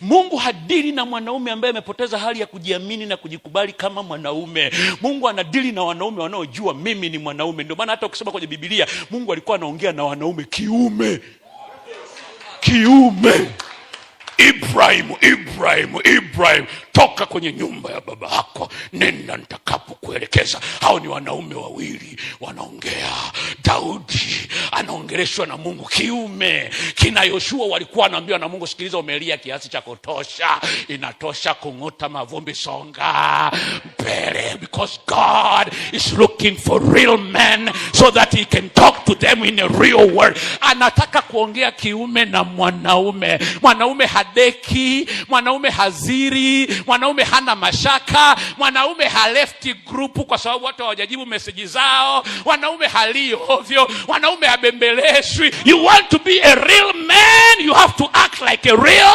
Mungu hadili na mwanaume ambaye amepoteza hali ya kujiamini na kujikubali kama mwanaume. Mungu anadili na wanaume wanaojua mimi ni mwanaume. Ndio maana hata ukisoma kwenye Biblia Mungu alikuwa anaongea na wanaume kiume. Ibrahim, toka kwenye nyumba ya baba yako, nenda nitakapokuelekeza. Hao ni wanaume wawili wanaongea. Daudi anaongeleshwa na Mungu kiume. Kina Yoshua walikuwa wanaambiwa na Mungu, sikiliza, umelia kiasi cha kutosha, inatosha kung'ota mavumbi, songa mbele, because God is looking for real men so that he can talk to them in a real world. Anataka kuongea kiume na mwanaume. Mwanaume hadeki, mwanaume haziri, mwanaume hana mashaka, mwanaume halefti grupu kwa sababu watu hawajajibu message zao, mwanaume halio ovyo, mwanaume habembeleshwi. You want to be a real man, you have to act like a real